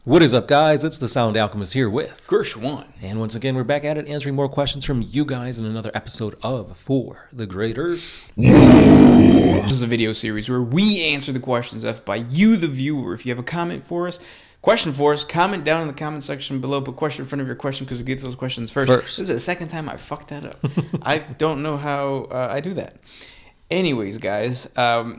What is up, guys? It's the Sound Alchemist here with Gersh1. And once again, we're back at it answering more questions from you guys in another episode of For the Greater. This is a video series where we answer the questions left by you, the viewer. If you have a comment for us, question for us, comment down in the comment section below. Put question in front of your question because we get those questions first. This is the second time I fucked that up. I don't know how I do that. Anyways, guys,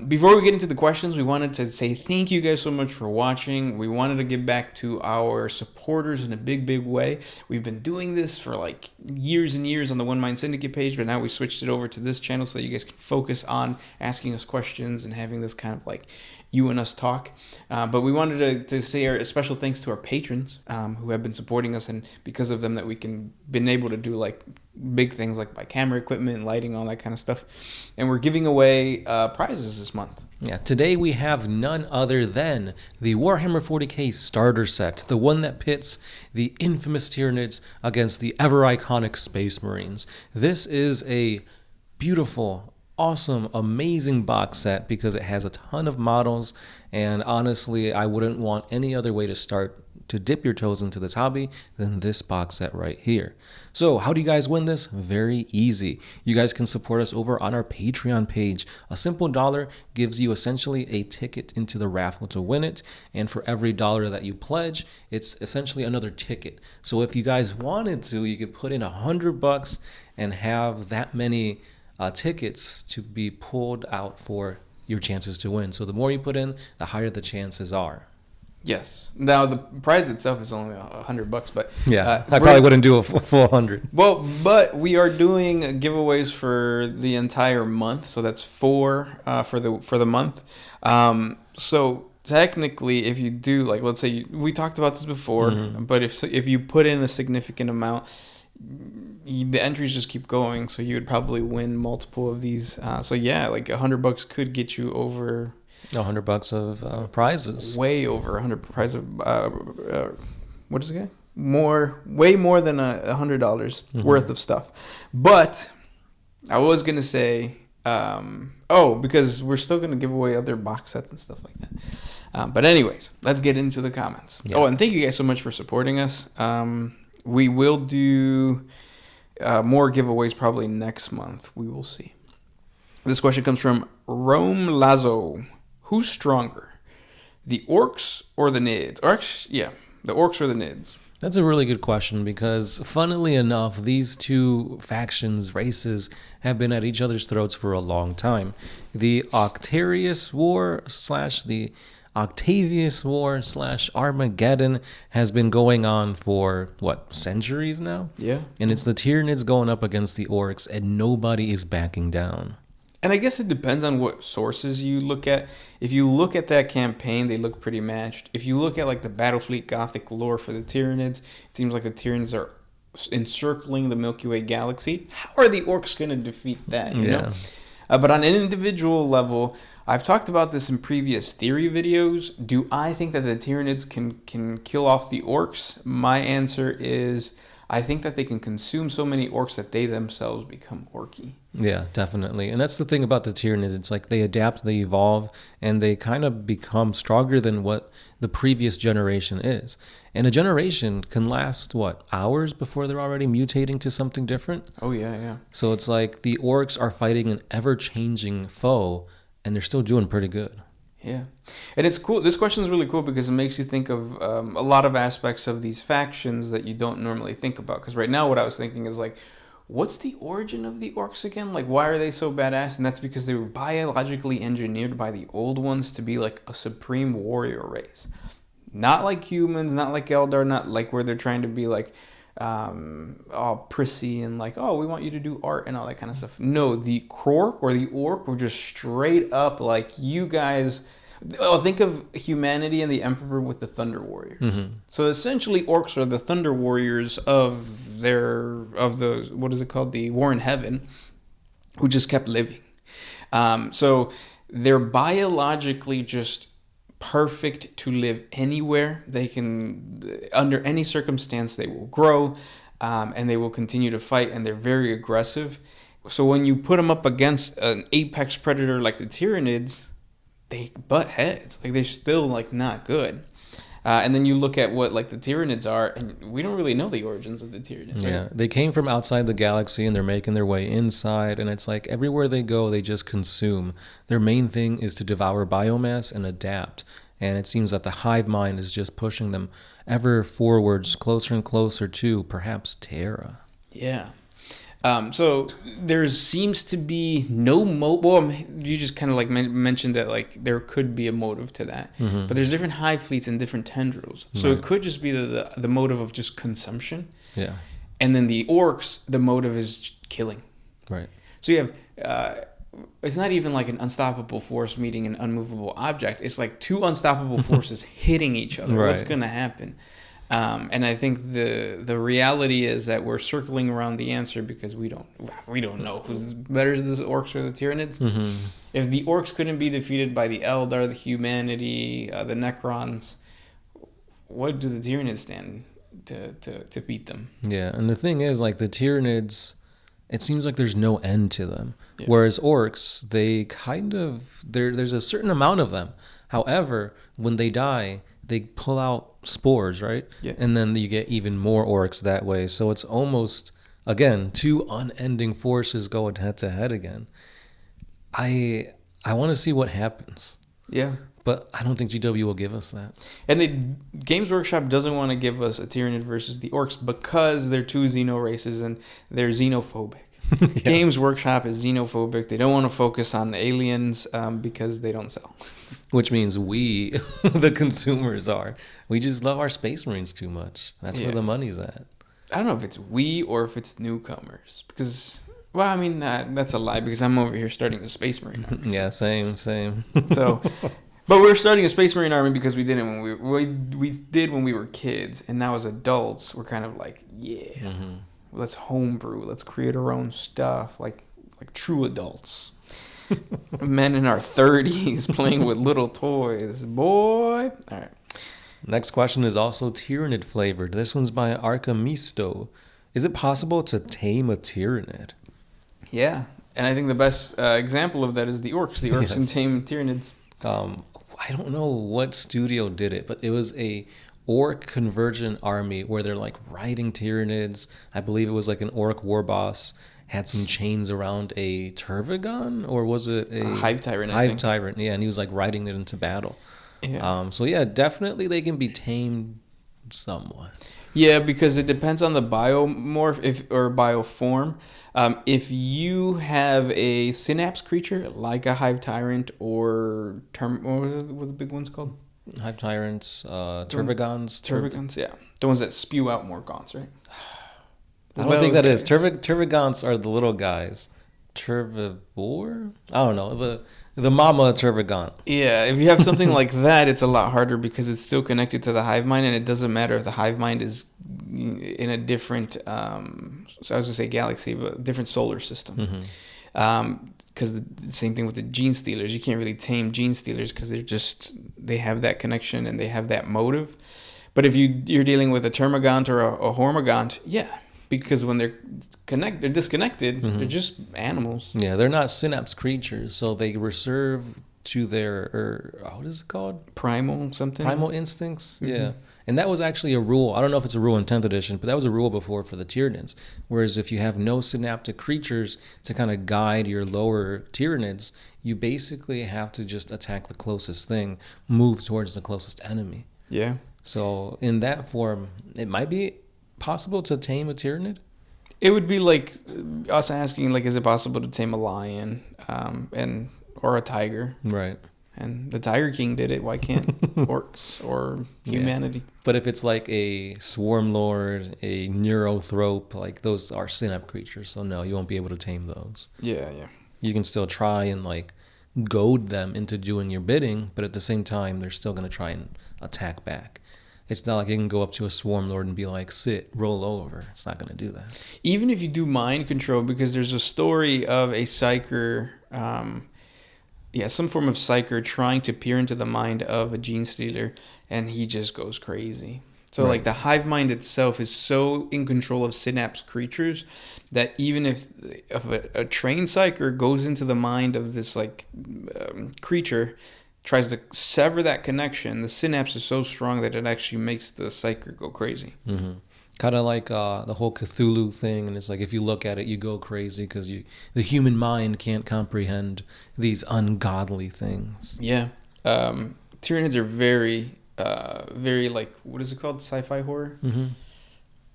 before we get into the questions, we wanted to say thank you guys so much for watching. We wanted to give back to our supporters in a big way. We've been doing this for like years and years on the One Mind Syndicate page, but now we switched it over to this channel so that you guys can focus on asking us questions and having this kind of like you and us talk. But we wanted to say a special thanks to our patrons who have been supporting us, and because of them that we been able to do like big things like buy camera equipment, lighting, all that kind of stuff. And we're giving away prizes this month. Yeah, today we have none other than the Warhammer 40K starter set, the one that pits the infamous Tyranids against the ever-iconic Space Marines. This is a beautiful, awesome, amazing box set because it has a ton of models, and honestly, I wouldn't want any other way to start to dip your toes into this hobby than this box set right here. So how do you guys win this? Very easy. You guys can support us over on our Patreon page. A simple $1 gives you essentially a ticket into the raffle to win it, and for every $1 that you pledge, it's essentially another ticket. So if you guys wanted to, you could put in $100 and have that many tickets to be pulled out for your chances to win. So the more you put in, the higher the chances are. Yes. Now the prize itself is only $100, but yeah, I probably wouldn't do a full 100. Well, but we are doing giveaways for the entire month, so that's four for the month. So technically, if you do, like, let's say we talked about this before, but if you put in a significant amount, the entries just keep going, so you would probably win multiple of these. So yeah, like $100 could get you over $100 of prizes. Way over 100 prizes. What is it? Way more than $100 worth of stuff. But I was gonna say, because we're still gonna give away other box sets and stuff like that. But anyways, let's get into the comments. Yeah. Oh, and thank you guys so much for supporting us. We will do more giveaways probably next month. We will see. This question comes from Rome Lazo. Who's stronger, the Orks or the Nids? The Orks or the Nids? That's a really good question because, funnily enough, these two factions, races, have been at each other's throats for a long time. The Octarius War / the Octavius War / Armageddon has been going on for, centuries now? Yeah. And it's the Tyranids going up against the Orks, and nobody is backing down. And I guess it depends on what sources you look at. If you look at that campaign, they look pretty matched. If you look at like the Battlefleet Gothic lore for the Tyranids, it seems like the Tyranids are encircling the Milky Way galaxy. How are the Orks going to defeat that? You know? But on an individual level, I've talked about this in previous theory videos. Do I think that the Tyranids can kill off the Orks? My answer is I think that they can consume so many Orks that they themselves become orky. Yeah, definitely. And that's the thing about the Tyranids. It's like they adapt, they evolve, and they kind of become stronger than what the previous generation is. And a generation can last, hours before they're already mutating to something different? Oh, yeah. So it's like the Orks are fighting an ever-changing foe, and they're still doing pretty good. Yeah. And it's cool. This question is really cool because it makes you think of a lot of aspects of these factions that you don't normally think about. Because right now what I was thinking is like, what's the origin of the Orks again? Like, why are they so badass? And that's because they were biologically engineered by the old ones to be like a supreme warrior race. Not like humans, not like Eldar, not like where they're trying to be like all prissy and like, we want you to do art and all that kind of stuff. No, the Krork or the Ork were just straight up like, you guys. Think of humanity and the Emperor with the Thunder Warriors. So essentially, Orks are the Thunder Warriors of the what is it called, the War in Heaven, who just kept living. So they're biologically just perfect to live anywhere. They can, under any circumstance, they will grow, and they will continue to fight, and they're very aggressive. So when you put them up against an apex predator like the Tyranids, they butt heads. Like, they're still like not good. And then you look at what like the Tyranids are, and we don't really know the origins of the Tyranids. Yeah, Right? they came from outside the galaxy and they're making their way inside, and it's like everywhere they go, they just consume. Their main thing is to devour biomass and adapt, and it seems that the hive mind is just pushing them ever forwards, closer and closer to perhaps Terra. Yeah. So there seems to be no well, you just kind of like mentioned that like there could be a motive to that, but there's different hive fleets and different tendrils. So it could just be the motive of just consumption. Yeah. And then the orcs, the motive is killing. Right. So you have, it's not even like an unstoppable force meeting an unmovable object. It's like two unstoppable forces hitting each other. Right. What's going to happen? And I think the reality is that we're circling around the answer because we don't know who's better, the orcs or the Tyranids. If the orcs couldn't be defeated by the Eldar, the humanity, the Necrons, what do the Tyranids stand to beat them? Yeah, and the thing is, like the Tyranids, it seems like there's no end to them. Yeah. Whereas orcs, they kind of there's a certain amount of them. However, when they die, they pull out spores, right? Yeah. And then you get even more orcs that way. So it's almost, again, two unending forces going head to head again. I want to see what happens. Yeah. But I don't think GW will give us that. And the Games Workshop doesn't want to give us a Tyranid versus the orcs because they're two xeno races and they're xenophobic. Yeah. Games Workshop is xenophobic. They don't want to focus on aliens because they don't sell. Which means we, the consumers, are. We just love our Space Marines too much. That's where the money's at. I don't know if it's we or if it's newcomers. Because, well, I mean, that's a lie because I'm over here starting a Space Marine army. Yeah, same. So, but we're starting a Space Marine army because we did it when we did when we were kids. And now as adults, we're kind of like, let's homebrew. Let's create our own stuff like true adults. Men in our 30s playing with little toys. Boy. All right. Next question is also Tyranid flavored. This one's by Archimisto. Is it possible to tame a Tyranid? Yeah. And I think the best example of that is the Orks. The Orks can tame Tyranids. I don't know what studio did it, but it was a Orc convergent army where they're like riding Tyranids. I believe it was like an Orc war boss. Had some chains around a Tervigon, or was it a Hive Tyrant? Hive Tyrant, yeah, and he was like riding it into battle. Yeah. So yeah, definitely they can be tamed somewhat. Yeah, because it depends on the biomorph or bioform. If you have a synapse creature like a Hive Tyrant or what are the big ones called? Hive Tyrants, Tervigons. Tervigons, yeah, the ones that spew out more gaunts, right? I don't think that is. Tervigons are the little guys. Tervivore? I don't know. The mama Tervigon. Yeah, if you have something like that, it's a lot harder because it's still connected to the hive mind, and it doesn't matter if the hive mind is in a different, so I was going to say galaxy, but different solar system. Because the same thing with the gene stealers. You can't really tame gene stealers because they have that connection and they have that motive. But if you're dealing with a termagant or a hormagant, yeah. Because when they're disconnected, they're just animals. Yeah, they're not synapse creatures, so they reserve to their, what is it called? Primal something? Primal instincts, yeah. And that was actually a rule. I don't know if it's a rule in 10th edition, but that was a rule before for the Tyranids. Whereas if you have no synaptic creatures to kind of guide your lower Tyranids, you basically have to just attack the closest thing, move towards the closest enemy. Yeah. So in that form, it might be possible to tame a Tyranid? It would be like us asking, like, is it possible to tame a lion, or a tiger? Right. And the Tiger King did it. Why can't orcs or humanity? Yeah. But if it's like a Swarm Lord, a Neurothrope, like those are synapse creatures, so no, you won't be able to tame those. Yeah. You can still try and like goad them into doing your bidding, but at the same time, they're still going to try and attack back. It's not like you can go up to a Swarm Lord and be like, sit, roll over. It's not going to do that. Even if you do mind control, because there's a story of a psyker, some form of psyker trying to peer into the mind of a gene stealer, and he just goes crazy. So, like, the hive mind itself is so in control of synapse creatures that even if a trained psyker goes into the mind of this, like, creature, tries to sever that connection, the synapse is so strong that it actually makes the psyker go crazy. Mm-hmm. Kind of like the whole Cthulhu thing, and it's like if you look at it, you go crazy because the human mind can't comprehend these ungodly things. Yeah. Tyranids are very, very like, what is it called? Sci-fi horror? Mm-hmm.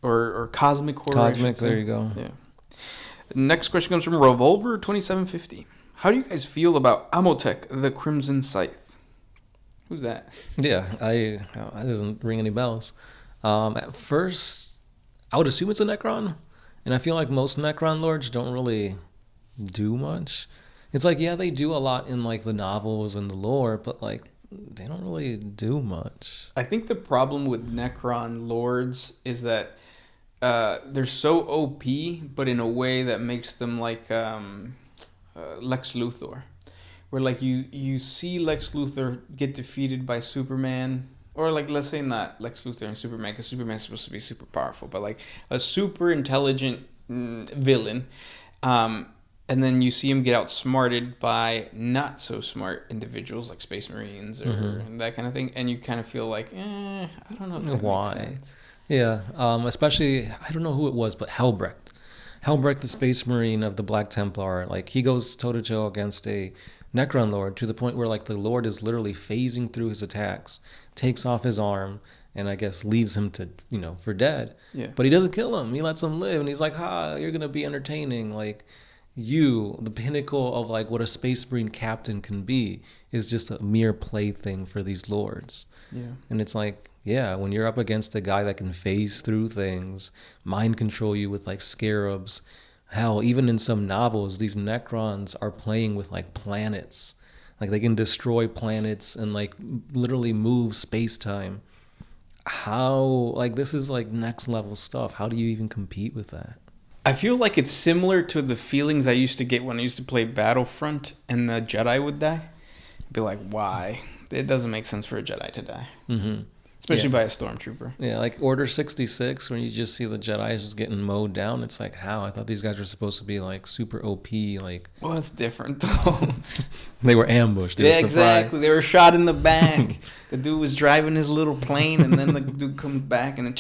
Or cosmic horror. Cosmic, there you go. Yeah. Next question comes from Revolver 2750. How do you guys feel about Amotech, the Crimson Scythe? Who's that? Yeah, I doesn't ring any bells. At first, I would assume it's a Necron, and I feel like most Necron Lords don't really do much. It's like, yeah, they do a lot in like the novels and the lore, but like they don't really do much. I think the problem with Necron Lords is that they're so OP, but in a way that makes them like Lex Luthor, where like you see Lex Luthor get defeated by Superman, or like let's say not Lex Luthor and Superman, because Superman's supposed to be super powerful, but like a super intelligent villain, and then you see him get outsmarted by not so smart individuals like Space Marines or that kind of thing, and you kind of feel like, I don't know if that Why? makes sense. Yeah, especially, I don't know who it was, but Helbrecht. Helbrecht, the Space Marine of the Black Templar, like he goes toe-to-toe against a Necron Lord to the point where like the Lord is literally phasing through his attacks, takes off his arm, and I guess leaves him to, for dead. Yeah. But he doesn't kill him. He lets him live, and he's like, you're going to be entertaining. Like, the pinnacle of like what a Space Marine captain can be is just a mere plaything for these Lords. Yeah. And it's like, yeah, when you're up against a guy that can phase through things, mind control you with like scarabs, hell, even in some novels, these Necrons are playing with like planets. Like they can destroy planets and like literally move space-time. How, like this is like next level stuff. How do you even compete with that? I feel like it's similar to the feelings I used to get when I used to play Battlefront and the Jedi would die. I'd be like, why? It doesn't make sense for a Jedi to die. Mm-hmm. Especially by a stormtrooper. Yeah, like Order 66, when you just see the Jedi just getting mowed down, it's like, how? I thought these guys were supposed to be like super OP, like... Well, it's different though. They were ambushed. They were exactly. They were shot in the back. The dude was driving his little plane, and then the dude comes back and then...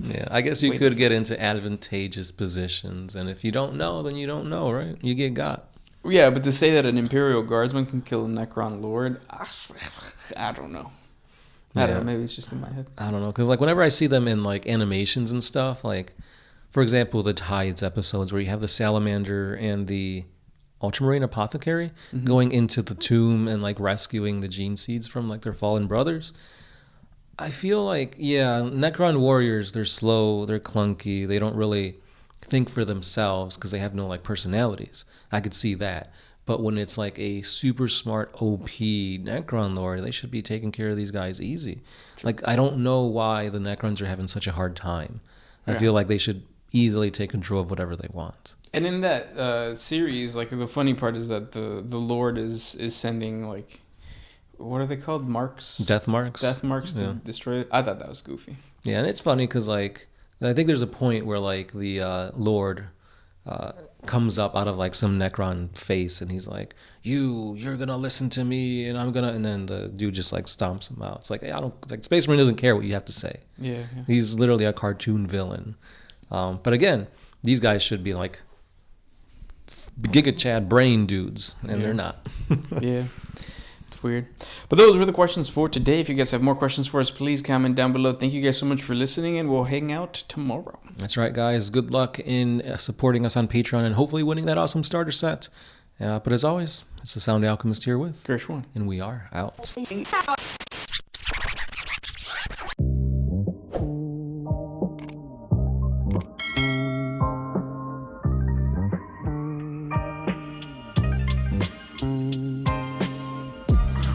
Yeah, I guess you could get into advantageous positions, and if you don't know, then you don't know, right? You get got. Yeah, but to say that an Imperial Guardsman can kill a Necron Lord, I don't know. I don't know, maybe it's just in my head. I don't know, because like whenever I see them in like animations and stuff, like for example the Tides episodes where you have the Salamander and the Ultramarine Apothecary going into the tomb and like rescuing the gene seeds from like their fallen brothers, I feel like, yeah, Necron warriors, they're slow, they're clunky, they don't really think for themselves because they have no like personalities. I could see that. But when it's like a super smart OP Necron Lord, they should be taking care of these guys easy. True. Like, I don't know why the Necrons are having such a hard time. I feel like they should easily take control of whatever they want. And in that series, like, the funny part is that the Lord is sending, like, what are they called? Marks? Death marks. Death marks to destroy it. I thought that was goofy. Yeah, and it's funny because, like, I think there's a point where, like, the Lord... comes up out of like some Necron face and he's like, you're gonna listen to me and I'm gonna, and then the dude just like stomps him out. It's like, I don't, like Space Marine doesn't care what you have to say. Yeah. He's literally a cartoon villain. But again, these guys should be like Giga Chad brain dudes, and they're not. Yeah. It's weird. But those were the questions for today. If you guys have more questions for us, please comment down below. Thank you guys so much for listening, and we'll hang out tomorrow. That's right, guys. Good luck in supporting us on Patreon and hopefully winning that awesome starter set. But as always, it's the Sound Alchemist here with Gershwin, and we are out.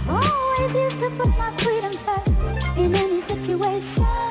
Always used to put my freedom first in any situation.